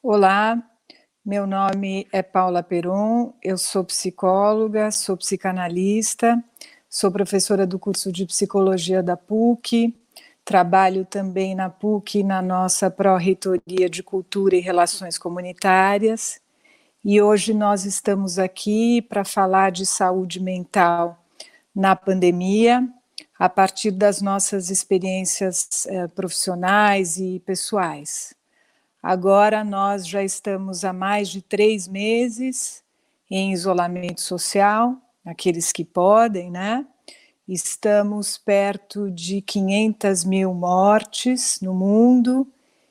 Olá, meu nome é Paula Peron, eu sou psicóloga, sou psicanalista, sou professora do curso de psicologia da PUC, trabalho também na PUC na nossa pró-reitoria de cultura e relações comunitárias, e hoje nós estamos aqui para falar de saúde mental na pandemia, a partir das nossas experiências profissionais e pessoais. Agora nós já estamos há mais de 3 meses em isolamento social, aqueles que podem, né? Estamos perto de 500 mil mortes no mundo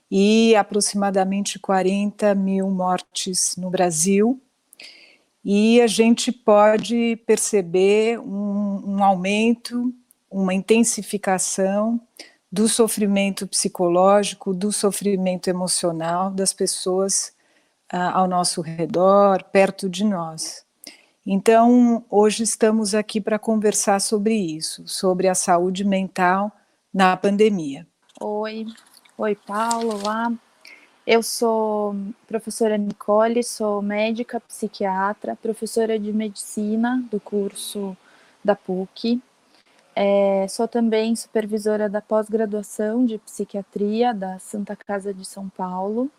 e aproximadamente 40 mil mortes no Brasil. E a gente pode perceber um aumento, uma intensificação do sofrimento psicológico, do sofrimento emocional das pessoas ao nosso redor, perto de nós. Então, hoje estamos aqui para conversar sobre isso, sobre a saúde mental na pandemia. Oi, Paulo, olá. Eu sou professora Nicole, sou médica, psiquiatra, professora de medicina do curso da PUC. Sou também supervisora da pós-graduação de psiquiatria da Santa Casa de São Paulo.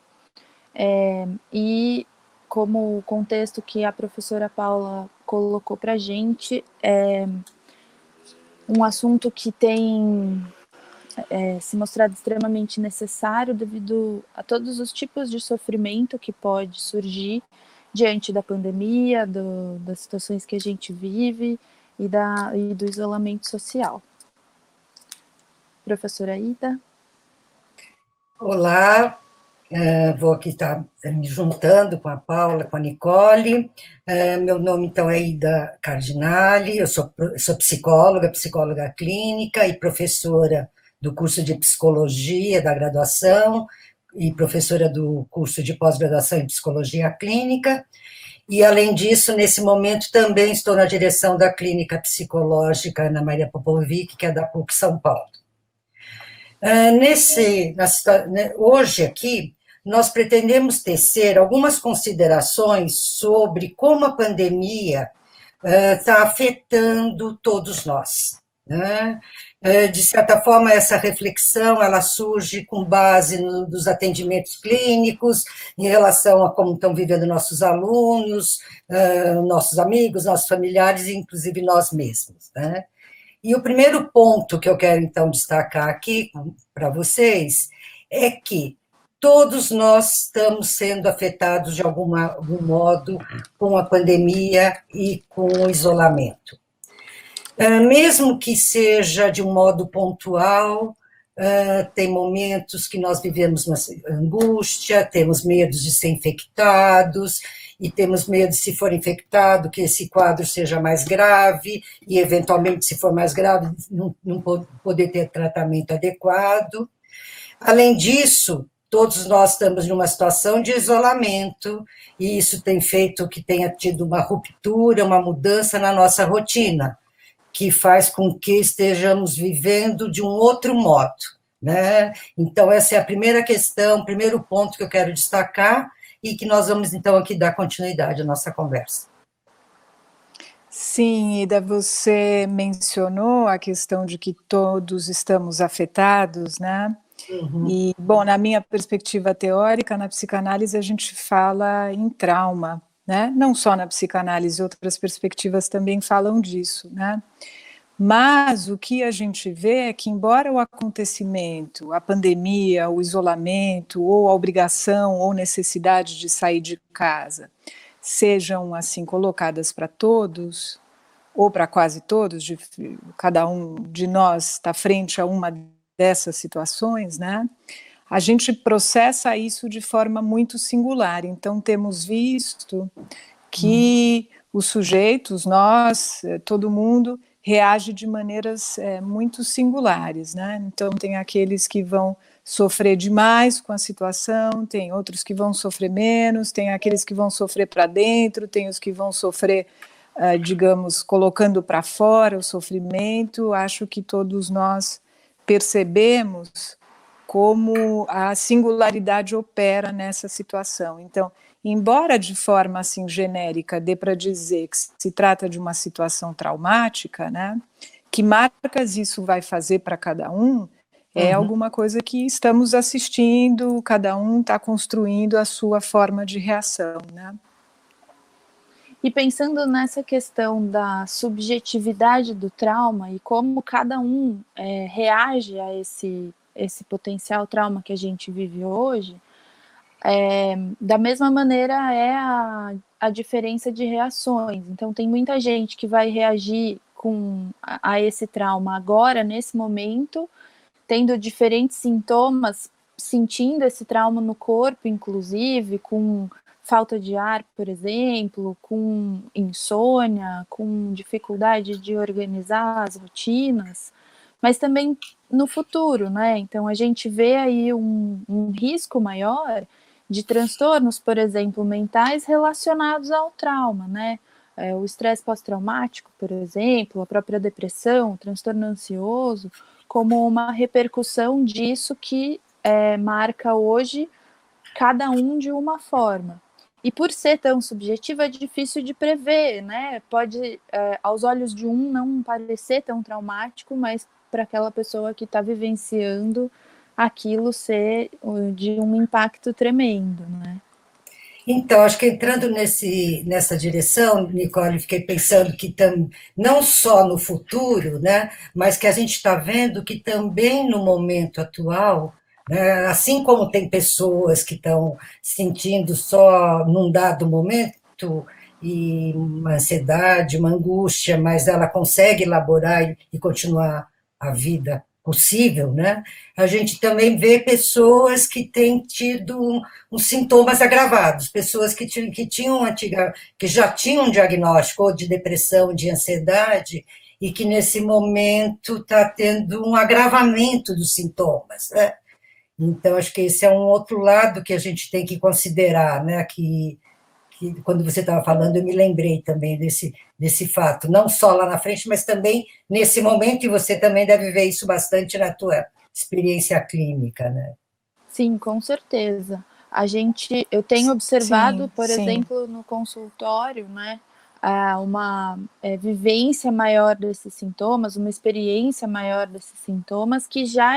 E como o contexto que a professora Paula colocou para a gente, é um assunto que tem se mostrado extremamente necessário devido a todos os tipos de sofrimento que pode surgir diante da pandemia, das situações que a gente vive e do isolamento social. Professora Ida? Olá, vou aqui estar me juntando com a Paula, com a Nicole. Meu nome, então, é Ida Cardinali, eu sou psicóloga clínica e professora do curso de psicologia da graduação e professora do curso de pós-graduação em psicologia clínica. E, além disso, nesse momento, também estou na direção da clínica psicológica Ana Maria Popovic, que é da PUC São Paulo. Hoje aqui, nós pretendemos tecer algumas considerações sobre como a pandemia está afetando todos nós, né? De certa forma, essa reflexão ela surge com base nos atendimentos clínicos, em relação a como estão vivendo nossos alunos, nossos amigos, nossos familiares, e inclusive nós mesmos, né? E o primeiro ponto que eu quero, então, destacar aqui para vocês é que todos nós estamos sendo afetados de algum modo com a pandemia e com o isolamento. Mesmo que seja de um modo pontual, tem momentos que nós vivemos uma angústia, temos medo de ser infectados, e temos medo, se for infectado, que esse quadro seja mais grave, e, eventualmente, se for mais grave, não poder ter tratamento adequado. Além disso, todos nós estamos numa situação de isolamento, e isso tem feito que tenha tido uma ruptura, uma mudança na nossa rotina, que faz com que estejamos vivendo de um outro modo, né? Então, essa é a primeira questão, o primeiro ponto que eu quero destacar, e que nós vamos, então, aqui dar continuidade à nossa conversa. Sim, Ida, você mencionou a questão de que todos estamos afetados, né? Uhum. E, bom, na minha perspectiva teórica, na psicanálise a gente fala em trauma, né? Não só na psicanálise, outras perspectivas também falam disso, né? Mas o que a gente vê é que, embora o acontecimento, a pandemia, o isolamento, ou a obrigação ou necessidade de sair de casa, sejam assim colocadas para todos, ou para quase todos, cada um de nós está frente a uma dessas situações, né? A gente processa isso de forma muito singular. Então, temos visto que os sujeitos, nós, todo mundo, reage de maneiras muito singulares, né? Então, tem aqueles que vão sofrer demais com a situação, tem outros que vão sofrer menos, tem aqueles que vão sofrer para dentro, tem os que vão sofrer, digamos, colocando para fora o sofrimento. Acho que todos nós percebemos como a singularidade opera nessa situação. Então, embora de forma assim genérica dê para dizer que se trata de uma situação traumática, né, que marcas isso vai fazer para cada um, é alguma coisa que estamos assistindo, cada um está construindo a sua forma de reação, né? E pensando nessa questão da subjetividade do trauma e como cada um reage a esse potencial trauma que a gente vive hoje, da mesma maneira é a diferença de reações. Então, tem muita gente que vai reagir a esse trauma agora, nesse momento, tendo diferentes sintomas, sentindo esse trauma no corpo, inclusive, com falta de ar, por exemplo, com insônia, com dificuldade de organizar as rotinas, mas também no futuro, né? Então, a gente vê aí um risco maior de transtornos, por exemplo, mentais relacionados ao trauma, né? O estresse pós-traumático, por exemplo, a própria depressão, o transtorno ansioso, como uma repercussão disso que marca hoje cada um de uma forma. E por ser tão subjetivo, é difícil de prever, né? Pode, aos olhos de um, não parecer tão traumático, mas para aquela pessoa que está vivenciando aquilo ser de um impacto tremendo, né? Então, acho que entrando nessa direção, Nicole, fiquei pensando que não só no futuro, né, mas que a gente está vendo que também no momento atual, né, assim como tem pessoas que estão sentindo só num dado momento e uma ansiedade, uma angústia, mas ela consegue elaborar e continuar a vida possível, né? A gente também vê pessoas que têm tido uns sintomas agravados, pessoas que já tinham um diagnóstico ou de depressão, de ansiedade, e que nesse momento está tendo um agravamento dos sintomas, né? Então, acho que esse é um outro lado que a gente tem que considerar, né? Que quando você estava falando, eu me lembrei também desse fato, não só lá na frente, mas também nesse momento, e você também deve ver isso bastante na tua experiência clínica, né? Sim, com certeza. Eu tenho observado, Sim, por sim. exemplo, no consultório, né, uma vivência maior desses sintomas, uma experiência maior desses sintomas que já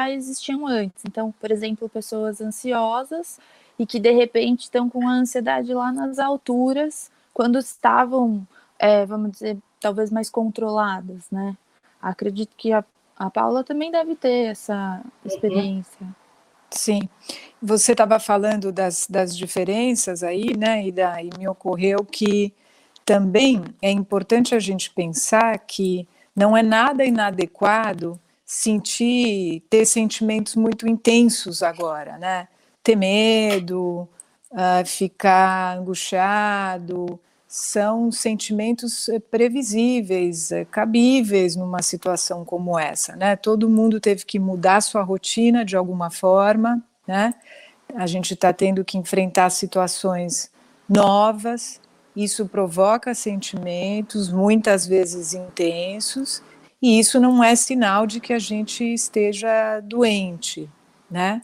existiam antes. Então, por exemplo, pessoas ansiosas e que de repente estão com a ansiedade lá nas alturas, quando estavam, vamos dizer, talvez mais controladas, né? Acredito que a Paula também deve ter essa experiência. Sim, você estava falando das diferenças aí, né, e me ocorreu que também é importante a gente pensar que não é nada inadequado ter sentimentos muito intensos agora, né, ter medo, ficar angustiado, são sentimentos previsíveis, cabíveis numa situação como essa, né? Todo mundo teve que mudar sua rotina de alguma forma, né? A gente está tendo que enfrentar situações novas, isso provoca sentimentos, muitas vezes intensos, e isso não é sinal de que a gente esteja doente, né?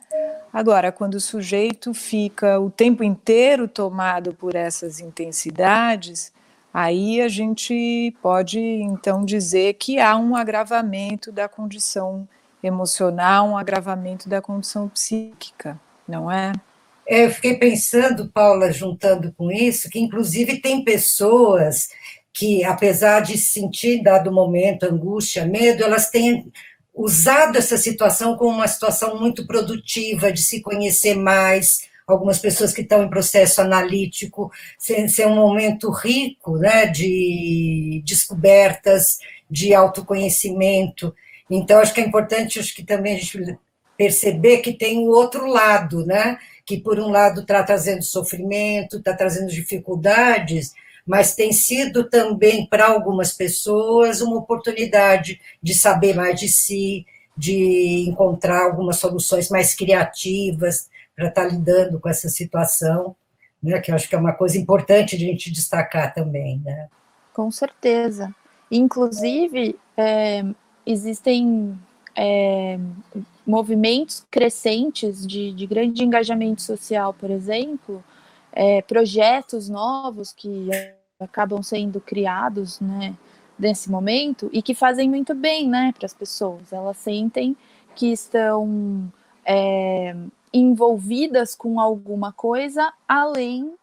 Agora, quando o sujeito fica o tempo inteiro tomado por essas intensidades, aí a gente pode, então, dizer que há um agravamento da condição emocional, um agravamento da condição psíquica, não é? Eu fiquei pensando, Paula, juntando com isso, que inclusive tem pessoas que, apesar de sentir, dado momento, angústia, medo, elas têm usado essa situação como uma situação muito produtiva, de se conhecer mais. Algumas pessoas que estão em processo analítico, ser um momento rico, né, de descobertas, de autoconhecimento. Então, acho que é importante, acho que também a gente perceber que tem o outro lado, né? Que por um lado está trazendo sofrimento, está trazendo dificuldades, mas tem sido também para algumas pessoas uma oportunidade de saber mais de si, de encontrar algumas soluções mais criativas para estar lidando com essa situação, né? Que eu acho que é uma coisa importante de a gente destacar também, né? Com certeza. Inclusive, existem movimentos crescentes de grande engajamento social, por exemplo, projetos novos que acabam sendo criados, né, nesse momento, e que fazem muito bem, né, para as pessoas. Elas sentem que estão envolvidas com alguma coisa além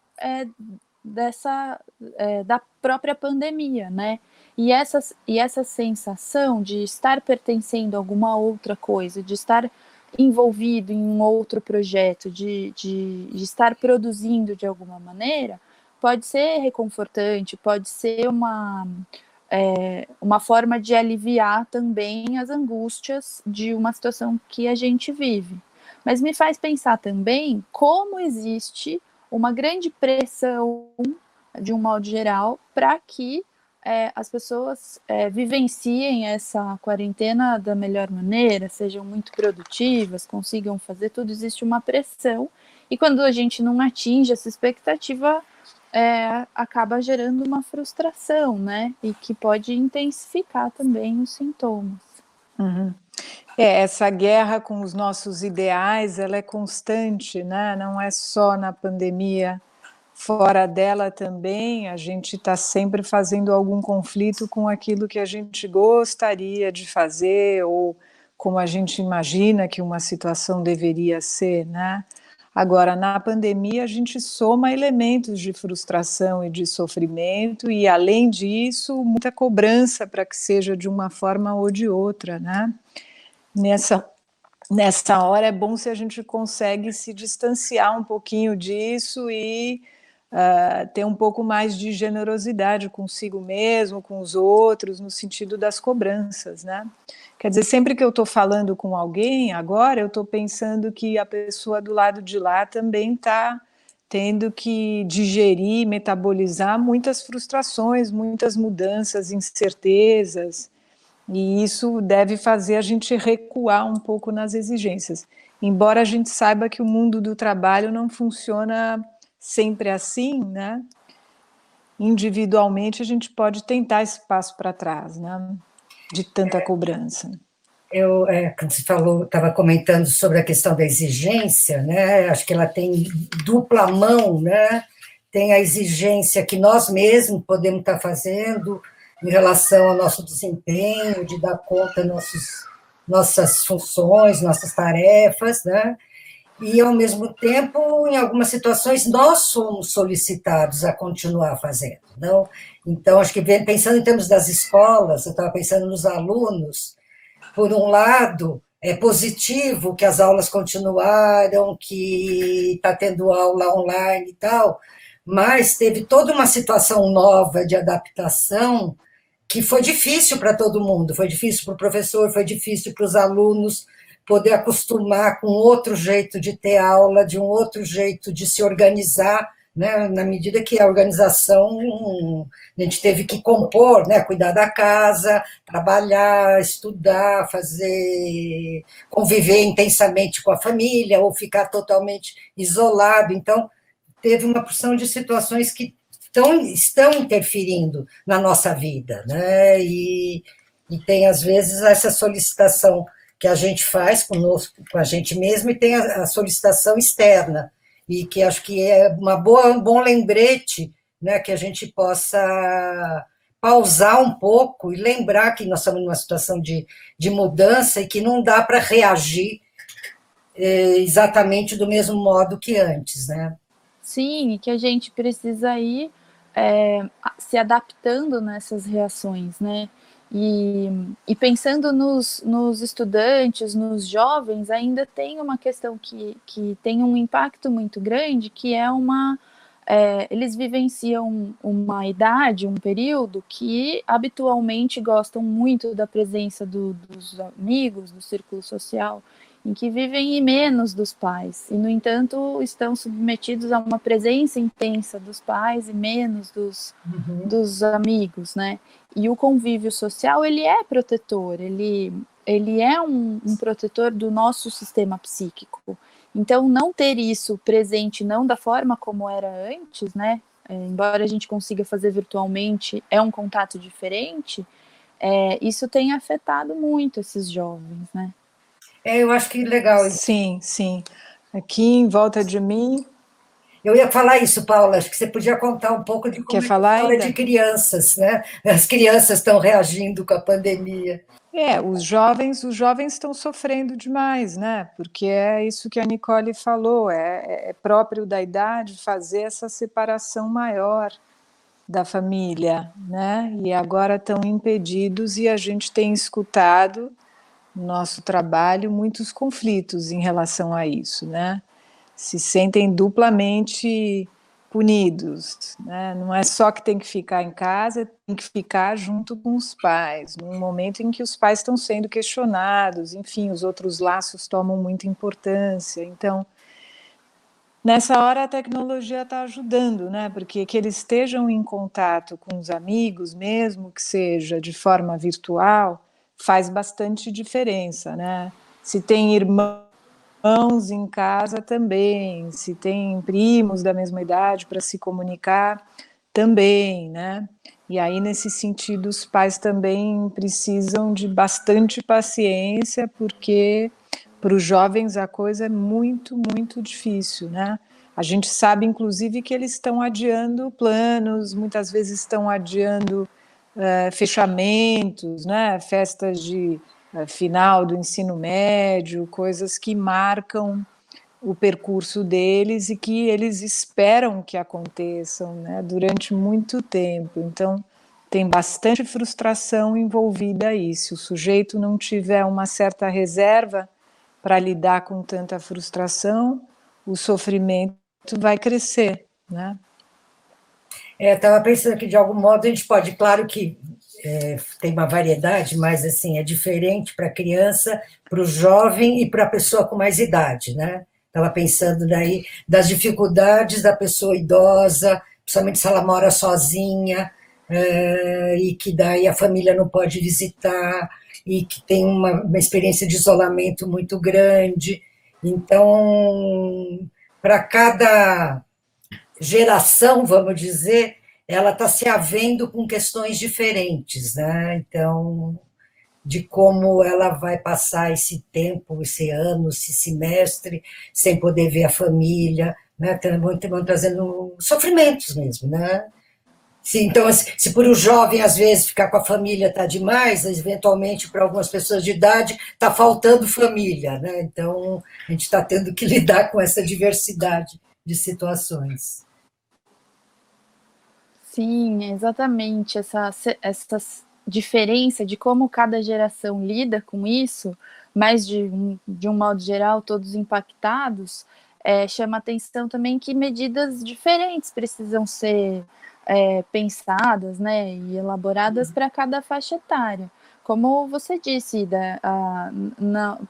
da própria pandemia, né? E essa sensação de estar pertencendo a alguma outra coisa, de estar envolvido em um outro projeto, de estar produzindo de alguma maneira, pode ser reconfortante, pode ser uma forma de aliviar também as angústias de uma situação que a gente vive. Mas me faz pensar também como existe uma grande pressão, de um modo geral, para que as pessoas vivenciem essa quarentena da melhor maneira, sejam muito produtivas, consigam fazer tudo. Existe uma pressão, e quando a gente não atinge essa expectativa, acaba gerando uma frustração, né? E que pode intensificar também os sintomas. Uhum. Essa guerra com os nossos ideais, ela é constante, né? Não é só na pandemia. Fora dela também, a gente está sempre fazendo algum conflito com aquilo que a gente gostaria de fazer ou como a gente imagina que uma situação deveria ser, né? Agora, na pandemia, a gente soma elementos de frustração e de sofrimento e, além disso, muita cobrança para que seja de uma forma ou de outra, né? Nessa hora é bom se a gente consegue se distanciar um pouquinho disso e ter um pouco mais de generosidade consigo mesmo, com os outros, no sentido das cobranças, né? Quer dizer, sempre que eu estou falando com alguém, agora eu estou pensando que a pessoa do lado de lá também está tendo que digerir, metabolizar muitas frustrações, muitas mudanças, incertezas, e isso deve fazer a gente recuar um pouco nas exigências. Embora a gente saiba que o mundo do trabalho não funciona sempre assim, né? Individualmente a gente pode tentar esse passo para trás, né? De tanta cobrança. Quando você falou, estava comentando sobre a questão da exigência, né? Acho que ela tem dupla mão, né? Tem a exigência que nós mesmos podemos estar fazendo em relação ao nosso desempenho, de dar conta nossas funções, nossas tarefas, né? E, ao mesmo tempo, em algumas situações, nós somos solicitados a continuar fazendo. Não? Então, acho que pensando em termos das escolas, eu estava pensando nos alunos. Por um lado, é positivo que as aulas continuaram, que está tendo aula online e tal, mas teve toda uma situação nova de adaptação que foi difícil para todo mundo, foi difícil para o professor, foi difícil para os alunos poder acostumar com outro jeito de ter aula, de um outro jeito de se organizar, né, na medida que a organização, a gente teve que compor, né, cuidar da casa, trabalhar, estudar, conviver intensamente com a família, ou ficar totalmente isolado. Então, teve uma porção de situações que estão interferindo na nossa vida, né, e tem, às vezes, essa solicitação que a gente faz conosco, com a gente mesmo, e tem a solicitação externa, e que acho que é um bom lembrete, né, que a gente possa pausar um pouco e lembrar que nós estamos numa situação de mudança e que não dá para reagir exatamente do mesmo modo que antes, né? Sim, e que a gente precisa ir se adaptando nessas reações, né? E pensando nos estudantes, nos jovens, ainda tem uma questão que tem um impacto muito grande, que é eles vivenciam uma idade, um período que habitualmente gostam muito da presença dos amigos, do círculo social, em que vivem menos dos pais, e, no entanto, estão submetidos a uma presença intensa dos pais e menos dos amigos, né? E o convívio social, ele é protetor, ele é um protetor do nosso sistema psíquico. Então, não ter isso presente, não da forma como era antes, né? Embora a gente consiga fazer virtualmente, é um contato diferente, isso tem afetado muito esses jovens, né? Eu acho que legal. Sim, sim. Aqui em volta de mim... Eu ia falar isso, Paula, acho que você podia contar um pouco de como Quer é a falar história de ainda? crianças, né? As crianças estão reagindo com a pandemia. Os jovens estão sofrendo demais, né? Porque é isso que a Nicole falou, é próprio da idade fazer essa separação maior da família, né? E agora estão impedidos e a gente tem escutado no nosso trabalho muitos conflitos em relação a isso, né? Se sentem duplamente punidos, né? Não é só que tem que ficar em casa, tem que ficar junto com os pais, num momento em que os pais estão sendo questionados, enfim, os outros laços tomam muita importância. Então, nessa hora a tecnologia está ajudando, né? Porque que eles estejam em contato com os amigos, mesmo que seja de forma virtual, faz bastante diferença, né? Se tem irmãos em casa também, se tem primos da mesma idade para se comunicar também, né? E aí, nesse sentido, os pais também precisam de bastante paciência, porque para os jovens a coisa é muito, muito difícil, né? A gente sabe, inclusive, que eles estão adiando planos, muitas vezes estão adiando fechamentos, né? Festas de final do ensino médio, coisas que marcam o percurso deles e que eles esperam que aconteçam, né, durante muito tempo. Então, tem bastante frustração envolvida aí. Se o sujeito não tiver uma certa reserva para lidar com tanta frustração, o sofrimento vai crescer, né? Estava pensando que, de algum modo, a gente pode, claro que tem uma variedade, mas assim, é diferente para a criança, para o jovem e para a pessoa com mais idade, né? Estava pensando daí das dificuldades da pessoa idosa, principalmente se ela mora sozinha, e que daí a família não pode visitar, e que tem uma experiência de isolamento muito grande. Então, para cada geração, vamos dizer, ela está se havendo com questões diferentes, né? Então, de como ela vai passar esse tempo, esse ano, esse semestre, sem poder ver a família, né? Vão trazendo sofrimentos mesmo, né? Então, se por um jovem, às vezes, ficar com a família está demais, eventualmente, para algumas pessoas de idade, está faltando família, né? Então, a gente está tendo que lidar com essa diversidade de situações. Sim, exatamente. Essa diferença de como cada geração lida com isso, mas de um modo geral, todos impactados, chama atenção também que medidas diferentes precisam ser pensadas, né, e elaboradas para cada faixa etária. Como você disse,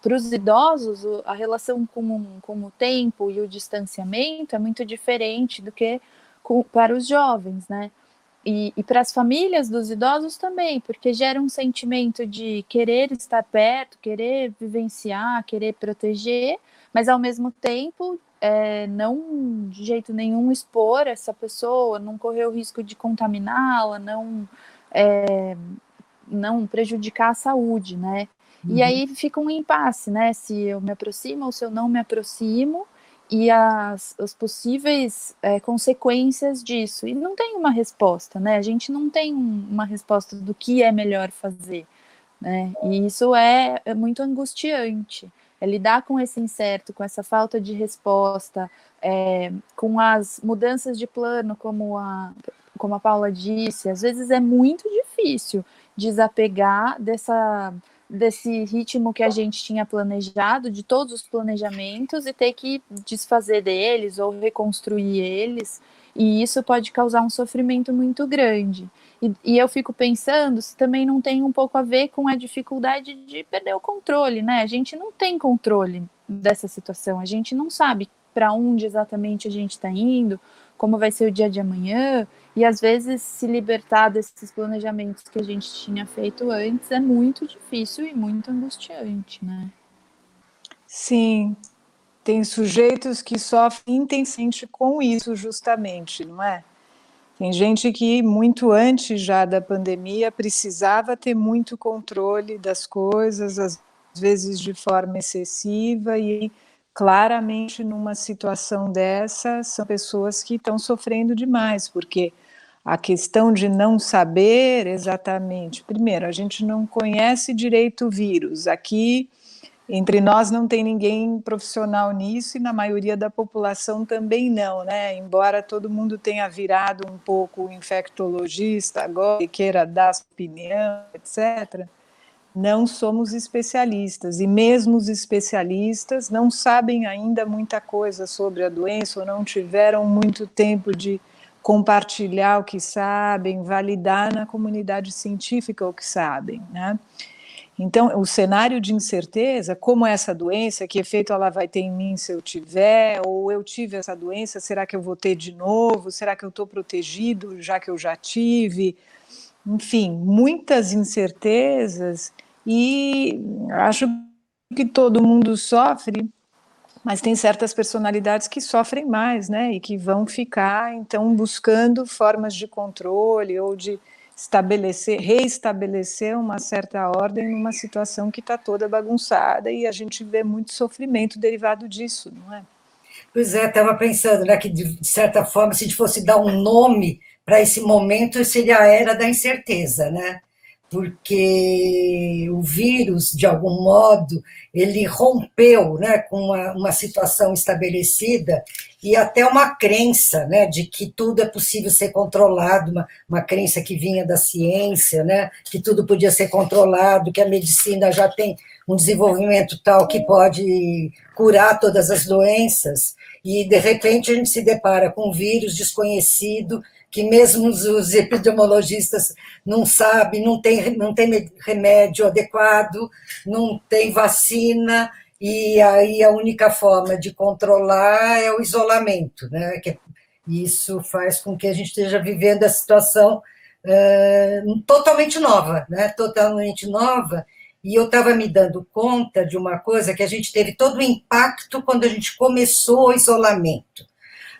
para os idosos, a relação com o tempo e o distanciamento é muito diferente do que para os jovens, né? E para as famílias dos idosos também, porque gera um sentimento de querer estar perto, querer vivenciar, querer proteger, mas ao mesmo tempo não de jeito nenhum expor essa pessoa, não correr o risco de contaminá-la, não prejudicar a saúde, né? E aí fica um impasse, né? Se eu me aproximo ou se eu não me aproximo, e as possíveis consequências disso. E não tem uma resposta, né? A gente não tem uma resposta do que é melhor fazer, né? E isso é muito angustiante. É lidar com esse incerto, com essa falta de resposta, com as mudanças de plano, como a Paula disse, às vezes é muito difícil desapegar desse ritmo que a gente tinha planejado, de todos os planejamentos, e ter que desfazer deles ou reconstruir eles, e isso pode causar um sofrimento muito grande. E eu fico pensando se também não tem um pouco a ver com a dificuldade de perder o controle, né? A gente não tem controle dessa situação, a gente não sabe para onde exatamente a gente está indo, como vai ser o dia de amanhã, e às vezes se libertar desses planejamentos que a gente tinha feito antes é muito difícil e muito angustiante, né? Sim, tem sujeitos que sofrem intensamente com isso justamente, não é? Tem gente que, muito antes já da pandemia, precisava ter muito controle das coisas, às vezes de forma excessiva, e claramente numa situação dessa, são pessoas que estão sofrendo demais, porque a questão de não saber exatamente, primeiro, a gente não conhece direito o vírus, aqui entre nós não tem ninguém profissional nisso e na maioria da população também não, né? Embora todo mundo tenha virado um pouco infectologista agora e queira dar sua opinião, etc., não somos especialistas. E mesmo os especialistas não sabem ainda muita coisa sobre a doença ou não tiveram muito tempo de compartilhar o que sabem, validar na comunidade científica o que sabem, né? Então, o cenário de incerteza, como essa doença, que efeito ela vai ter em mim se eu tiver, ou eu tive essa doença, será que eu vou ter de novo? Será que eu estou protegido, já que eu já tive? Enfim, muitas incertezas, e acho que todo mundo sofre, mas tem certas personalidades que sofrem mais, né, e que vão ficar, então, buscando formas de controle ou de reestabelecer uma certa ordem numa situação que está toda bagunçada, e a gente vê muito sofrimento derivado disso, não é? Pois é, estava pensando, né, que de certa forma, se a gente fosse dar um nome para esse momento, seria a era da incerteza, né? Porque o vírus, de algum modo, ele rompeu, né, com uma situação estabelecida e até uma crença, né, de que tudo é possível ser controlado, uma crença que vinha da ciência, né, que tudo podia ser controlado, que a medicina já tem um desenvolvimento tal que pode curar todas as doenças, e de repente a gente se depara com um vírus desconhecido que mesmo os epidemiologistas não sabem, não tem remédio adequado, não tem vacina, e aí a única forma de controlar é o isolamento, né? Isso faz com que a gente esteja vivendo a situação totalmente nova, né? Totalmente nova, e eu estava me dando conta de uma coisa, que a gente teve todo o impacto quando a gente começou o isolamento.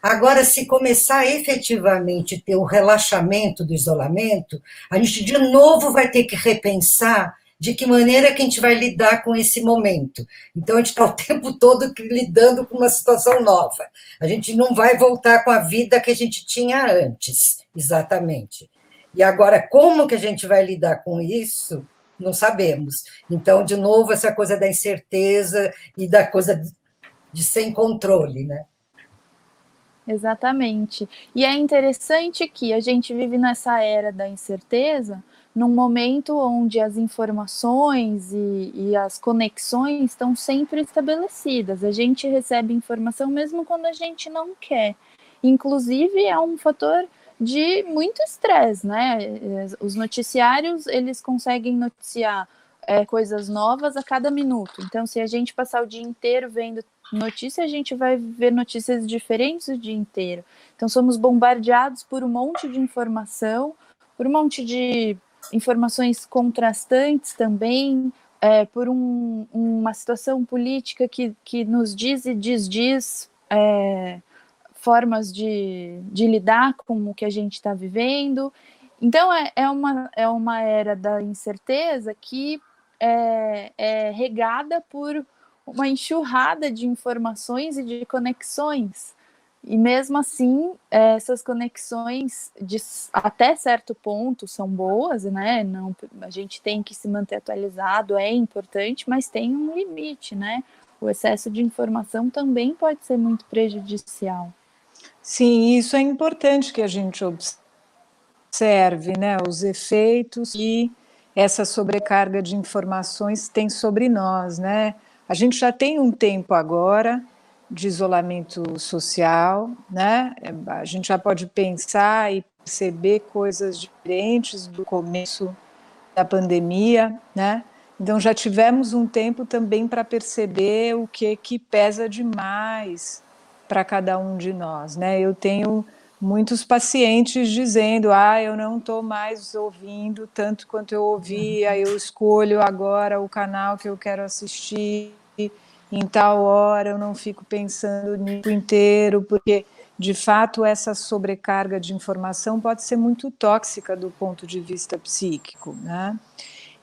Agora, se começar efetivamente a ter o relaxamento do isolamento, a gente de novo vai ter que repensar de que maneira que a gente vai lidar com esse momento. Então, a gente está o tempo todo lidando com uma situação nova. A gente não vai voltar com a vida que a gente tinha antes, exatamente. E agora, como que a gente vai lidar com isso? Não sabemos. Então, de novo, essa coisa da incerteza e da coisa de sem controle, né? Exatamente. E é interessante que a gente vive nessa era da incerteza, num momento onde as informações e as conexões estão sempre estabelecidas. A gente recebe informação mesmo quando a gente não quer. Inclusive, é um fator de muito estresse, né? Os noticiários, eles conseguem noticiar coisas novas a cada minuto. Então, se a gente passar o dia inteiro vendo notícia, a gente vai ver notícias diferentes o dia inteiro. Então, somos bombardeados por um monte de informação, por um monte de informações contrastantes também, por uma situação política que nos diz e desdiz formas de lidar com o que a gente está vivendo. Então, é uma era da incerteza que é regada por uma enxurrada de informações e de conexões. E mesmo assim, essas conexões, até certo ponto, são boas, né? Não, a gente tem que se manter atualizado, é importante, mas tem um limite, né? O excesso de informação também pode ser muito prejudicial. Sim, isso é importante que a gente observe, né, os efeitos que essa sobrecarga de informações tem sobre nós, né? A gente já tem um tempo agora de isolamento social, né? A gente já pode pensar e perceber coisas diferentes do começo da pandemia, né? Então já tivemos um tempo também para perceber o que pesa demais para cada um de nós, né? Eu tenho muitos pacientes dizendo, eu não estou mais ouvindo tanto quanto eu ouvia, eu escolho agora o canal que eu quero assistir em tal hora, eu não fico pensando nisso inteiro, porque de fato, essa sobrecarga de informação pode ser muito tóxica do ponto de vista psíquico, né?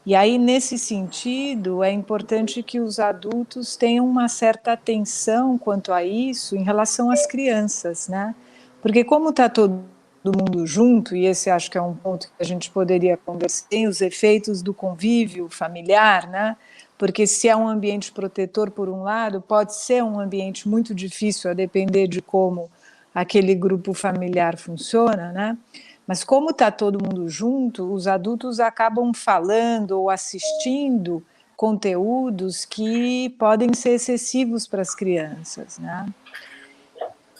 E aí, nesse sentido, é importante que os adultos tenham uma certa atenção quanto a isso em relação às crianças, né? Porque como está todo mundo junto, e esse acho que é um ponto que a gente poderia conversar, tem os efeitos do convívio familiar, né? Porque se é um ambiente protetor, por um lado, pode ser um ambiente muito difícil, a depender de como aquele grupo familiar funciona, né? Mas como está todo mundo junto, os adultos acabam falando ou assistindo conteúdos que podem ser excessivos para as crianças, né?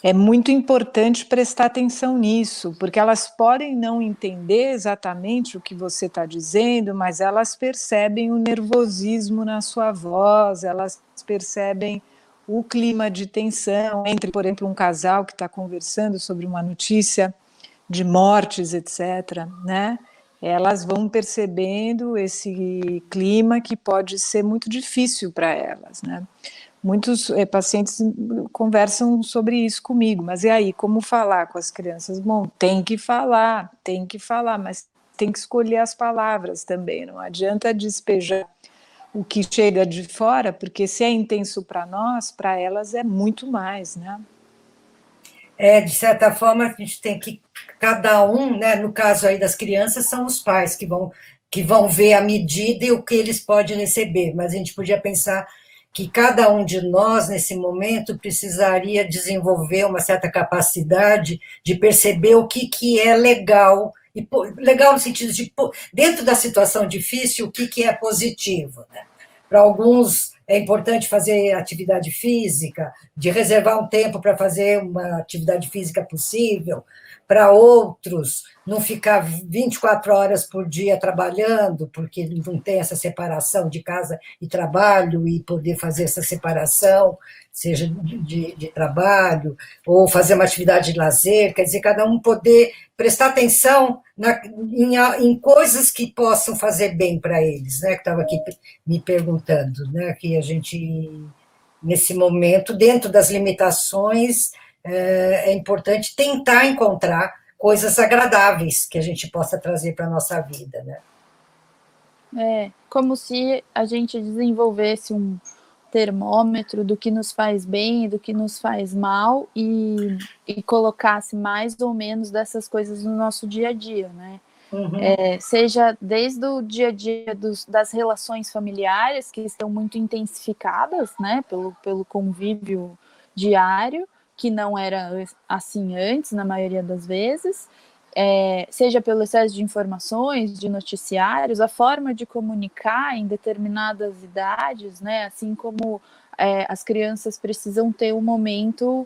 É muito importante prestar atenção nisso, porque elas podem não entender exatamente o que você está dizendo, mas elas percebem o nervosismo na sua voz, elas percebem o clima de tensão entre, por exemplo, um casal que está conversando sobre uma notícia de mortes, etc., né? Elas vão percebendo esse clima que pode ser muito difícil para elas, né? Muitos pacientes conversam sobre isso comigo, mas e aí, como falar com as crianças? Bom, tem que falar, mas tem que escolher as palavras também, não adianta despejar o que chega de fora, porque se é intenso para nós, para elas é muito mais, né? De certa forma, a gente tem que, cada um, né, no caso aí das crianças, são os pais que vão ver a medida e o que eles podem receber, mas a gente podia pensar que cada um de nós, nesse momento, precisaria desenvolver uma certa capacidade de perceber o que é legal, e legal no sentido de, dentro da situação difícil, o que é positivo, né? Para alguns é importante fazer atividade física, de reservar um tempo para fazer uma atividade física possível, para outros não ficar 24 horas por dia trabalhando, porque não tem essa separação de casa e trabalho, e poder fazer essa separação, seja de trabalho, ou fazer uma atividade de lazer, quer dizer, cada um poder prestar atenção em coisas que possam fazer bem para eles, né? Que estava aqui me perguntando, né? Que a gente, nesse momento, dentro das limitações, é importante tentar encontrar coisas agradáveis que a gente possa trazer para a nossa vida, né? É como se a gente desenvolvesse um termômetro do que nos faz bem e do que nos faz mal e colocasse mais ou menos dessas coisas no nosso dia a dia, né? Uhum. Seja desde o dia a dia das relações familiares, que estão muito intensificadas, né, pelo convívio diário, que não era assim antes, na maioria das vezes, seja pelo excesso de informações, de noticiários, a forma de comunicar em determinadas idades, né, assim como as crianças precisam ter um momento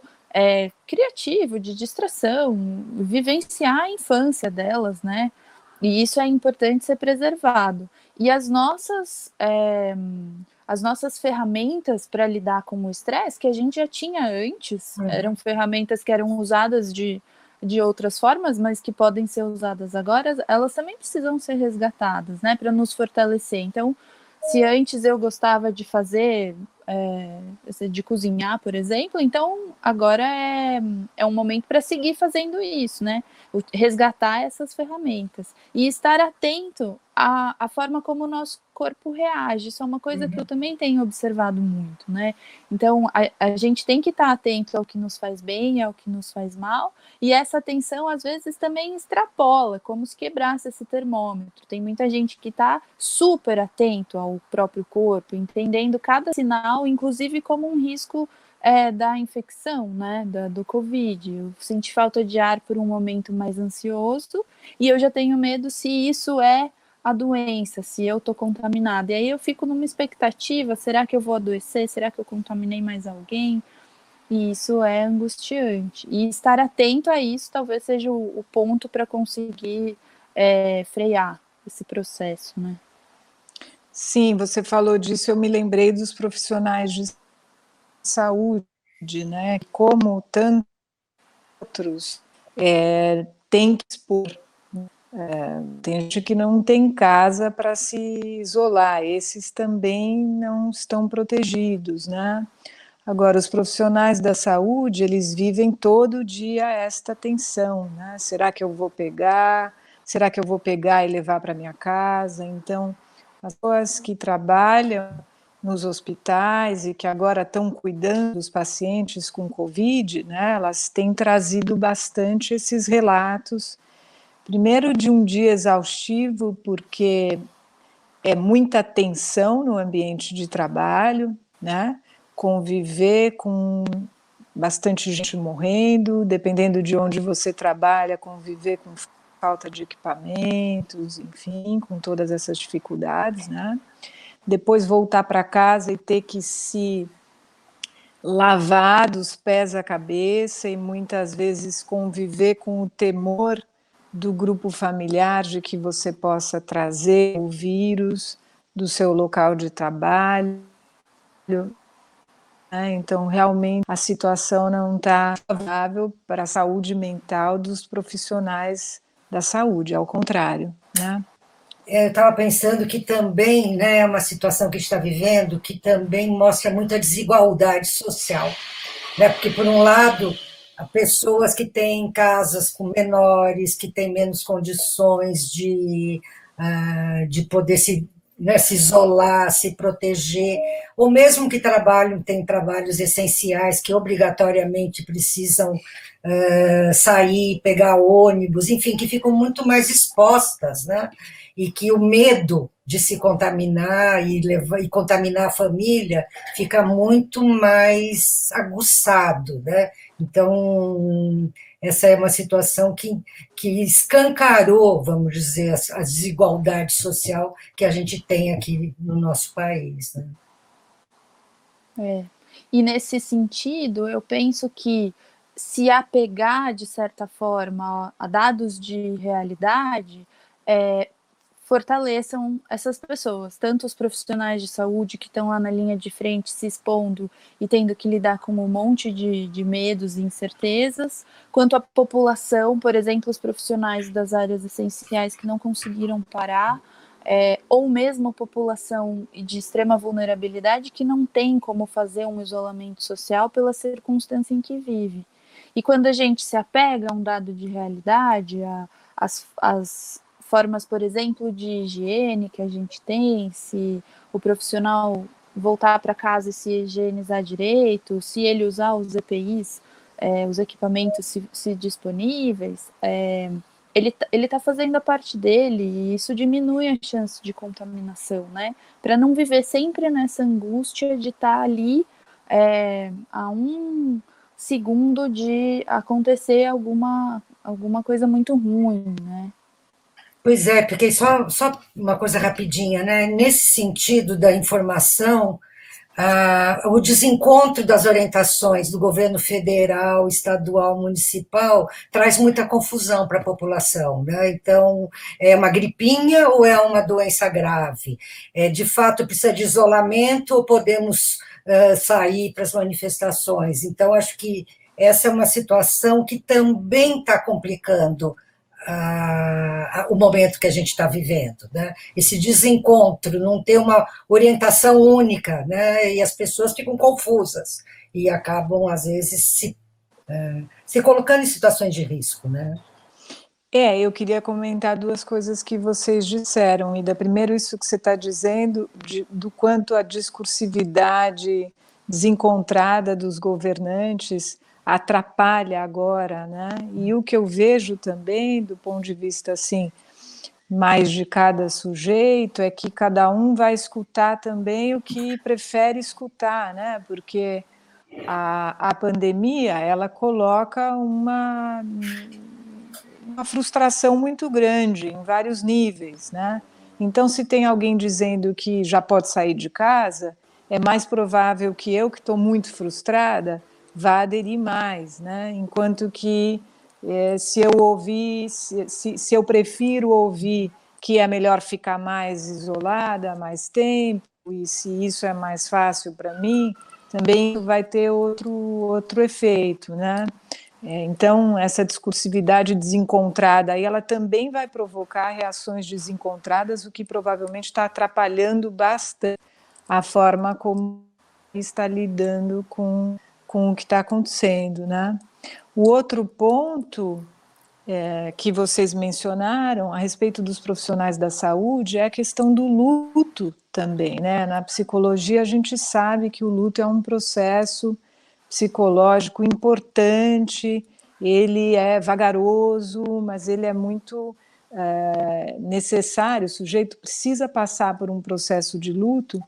criativo, de distração, vivenciar a infância delas, né, e isso é importante ser preservado. E as nossas ferramentas para lidar com o estresse, que a gente já tinha antes, eram ferramentas que eram usadas de outras formas, mas que podem ser usadas agora, elas também precisam ser resgatadas, né, para nos fortalecer. Então, se antes eu gostava de fazer, de cozinhar, por exemplo, então agora é um momento para seguir fazendo isso, né, resgatar essas ferramentas e estar atento à forma como o nosso corpo reage. Isso é uma coisa que eu também tenho observado muito, né? Então, a gente tem que estar atento ao que nos faz bem, ao que nos faz mal, e essa atenção, às vezes, também extrapola, como se quebrasse esse termômetro. Tem muita gente que está super atento ao próprio corpo, entendendo cada sinal, inclusive como um risco da infecção, né, do Covid. Eu senti falta de ar por um momento mais ansioso, e eu já tenho medo se isso é a doença, se eu estou contaminada. E aí eu fico numa expectativa, será que eu vou adoecer? Será que eu contaminei mais alguém? E isso é angustiante. E estar atento a isso talvez seja o ponto para conseguir frear esse processo, né? Sim, você falou disso, eu me lembrei dos profissionais de saúde, né? Como tantos outros têm que expor. Tem gente que não tem casa para se isolar, esses também não estão protegidos, né? Agora, os profissionais da saúde, eles vivem todo dia esta tensão, né? Será que eu vou pegar? Será que eu vou pegar e levar para minha casa? Então, as pessoas que trabalham nos hospitais e que agora estão cuidando dos pacientes com Covid, né? Elas têm trazido bastante esses relatos. Primeiro, de um dia exaustivo, porque é muita tensão no ambiente de trabalho, né? Conviver com bastante gente morrendo, dependendo de onde você trabalha, conviver com falta de equipamentos, enfim, com todas essas dificuldades, né? Depois voltar para casa e ter que se lavar dos pés à cabeça e muitas vezes conviver com o temor do grupo familiar de que você possa trazer o vírus do seu local de trabalho, né? Então, realmente, a situação não está favorável para a saúde mental dos profissionais da saúde, ao contrário, né? Eu estava pensando que também, né, é uma situação que a gente está vivendo que também mostra muita desigualdade social, né? Porque, por um lado, há pessoas que têm casas com menores, que têm menos condições de poder se, né, se isolar, se proteger, ou mesmo que trabalham, têm trabalhos essenciais que obrigatoriamente precisam sair, pegar ônibus, enfim, que ficam muito mais expostas, né? E que o medo de se contaminar e contaminar a família fica muito mais aguçado, né? Então, essa é uma situação que escancarou, vamos dizer, a desigualdade social que a gente tem aqui no nosso país, né? E nesse sentido, eu penso que se apegar, de certa forma, a dados de realidade, fortaleçam essas pessoas, tanto os profissionais de saúde que estão lá na linha de frente se expondo e tendo que lidar com um monte de medos e incertezas, quanto a população, por exemplo, os profissionais das áreas essenciais que não conseguiram parar, ou mesmo a população de extrema vulnerabilidade que não tem como fazer um isolamento social pela circunstância em que vive. E quando a gente se apega a um dado de realidade, as formas, por exemplo, de higiene que a gente tem, se o profissional voltar para casa e se higienizar direito, se ele usar os EPIs, os equipamentos se disponíveis, ele tá fazendo a parte dele e isso diminui a chance de contaminação, né? Para não viver sempre nessa angústia de estar ali a um segundo de acontecer alguma coisa muito ruim, né? Pois é, porque só uma coisa rapidinha, né? Nesse sentido da informação, o desencontro das orientações do governo federal, estadual, municipal, traz muita confusão para a população, né? Então, é uma gripinha ou é uma doença grave? De fato, precisa de isolamento ou podemos sair para as manifestações? Então, acho que essa é uma situação que também está complicando o momento que a gente está vivendo, né? Esse desencontro, não ter uma orientação única, né? E as pessoas ficam confusas e acabam, às vezes, se colocando em situações de risco, né? Eu queria comentar duas coisas que vocês disseram, Ida. Primeiro, isso que você está dizendo, do quanto a discursividade desencontrada dos governantes atrapalha agora, né? E o que eu vejo também, do ponto de vista assim, mais de cada sujeito, é que cada um vai escutar também o que prefere escutar, né? Porque a pandemia, ela coloca uma frustração muito grande em vários níveis, né? Então, se tem alguém dizendo que já pode sair de casa, é mais provável que eu, que estou muito frustrada, vá aderir mais, né? Enquanto que se eu ouvir, se eu prefiro ouvir que é melhor ficar mais isolada, mais tempo, e se isso é mais fácil para mim, também vai ter outro efeito, né? Então, essa discursividade desencontrada, aí ela também vai provocar reações desencontradas, o que provavelmente está atrapalhando bastante a forma como está lidando com o que está acontecendo, né? O outro ponto que vocês mencionaram a respeito dos profissionais da saúde é a questão do luto também, né? Na psicologia a gente sabe que o luto é um processo psicológico importante, ele é vagaroso, mas ele é muito necessário, o sujeito precisa passar por um processo de luto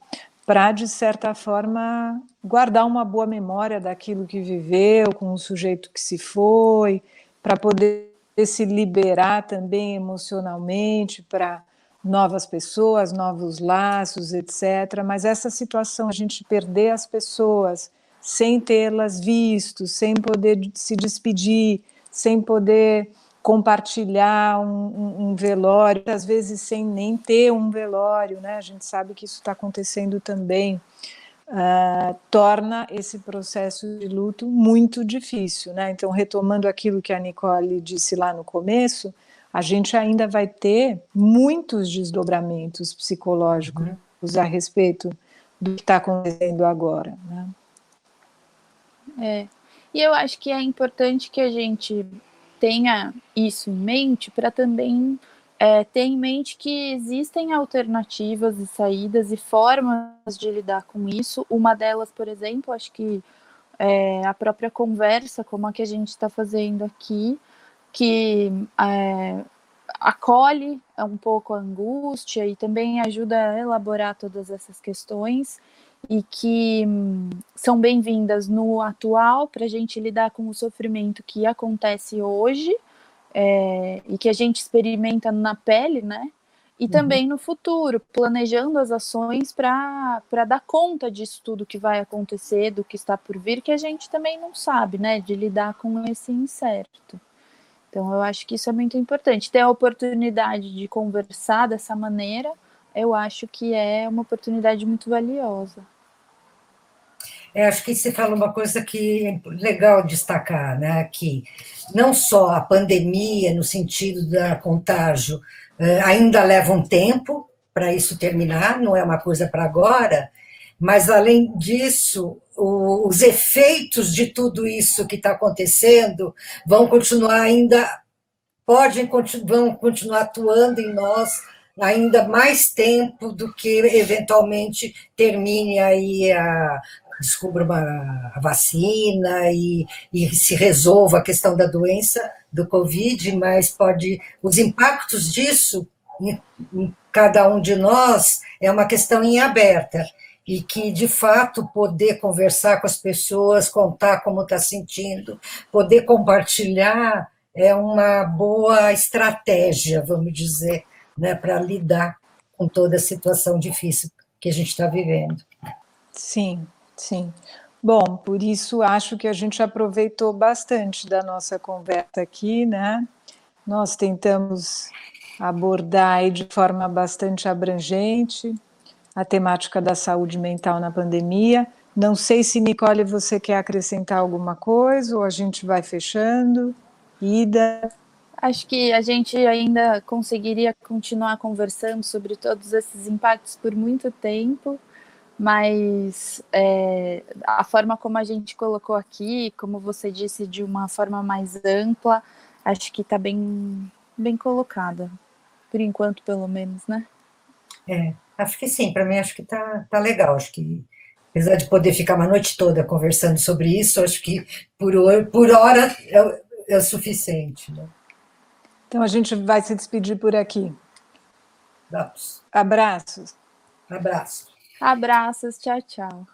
para, de certa forma, guardar uma boa memória daquilo que viveu, com o sujeito que se foi, para poder se liberar também emocionalmente para novas pessoas, novos laços, etc. Mas essa situação, a gente perder as pessoas sem tê-las visto, sem poder se despedir, sem poder compartilhar um velório, às vezes sem nem ter um velório, né? A gente sabe que isso está acontecendo também, torna esse processo de luto muito difícil, né? Então, retomando aquilo que a Nicole disse lá no começo, a gente ainda vai ter muitos desdobramentos psicológicos a respeito do que está acontecendo agora, né? E eu acho que é importante que a gente tenha isso em mente para também ter em mente que existem alternativas e saídas e formas de lidar com isso. Uma delas, por exemplo, acho que a própria conversa, como a que a gente está fazendo aqui, que acolhe um pouco a angústia e também ajuda a elaborar todas essas questões e que são bem-vindas no atual para a gente lidar com o sofrimento que acontece hoje e que a gente experimenta na pele, né? E também no futuro, planejando as ações para dar conta disso tudo que vai acontecer, do que está por vir, que a gente também não sabe, né? De lidar com esse incerto. Então, eu acho que isso é muito importante. Ter a oportunidade de conversar dessa maneira, eu acho que é uma oportunidade muito valiosa. Acho que você fala uma coisa que é legal destacar, né? Que não só a pandemia, no sentido da contágio, ainda leva um tempo para isso terminar, não é uma coisa para agora, mas, além disso, os efeitos de tudo isso que está acontecendo vão continuar ainda, vão continuar atuando em nós ainda mais tempo do que, eventualmente, termine aí descubra a vacina e se resolva a questão da doença, do Covid, mas os impactos disso em cada um de nós é uma questão em aberta, e que, de fato, poder conversar com as pessoas, contar como está sentindo, poder compartilhar é uma boa estratégia, vamos dizer, né, para lidar com toda a situação difícil que a gente está vivendo. Sim, sim. Bom, por isso acho que a gente aproveitou bastante da nossa conversa aqui, né? Nós tentamos abordar aí de forma bastante abrangente a temática da saúde mental na pandemia. Não sei se, Nicole, você quer acrescentar alguma coisa ou a gente vai fechando. Ida? Acho que a gente ainda conseguiria continuar conversando sobre todos esses impactos por muito tempo, mas a forma como a gente colocou aqui, como você disse, de uma forma mais ampla, acho que está bem colocada, por enquanto, pelo menos, né? Acho que sim, para mim acho que tá legal, acho que, apesar de poder ficar uma noite toda conversando sobre isso, acho que por hora é o suficiente, né? Então a gente vai se despedir por aqui. Vamos. Abraços. Abraço. Abraços, tchau, tchau.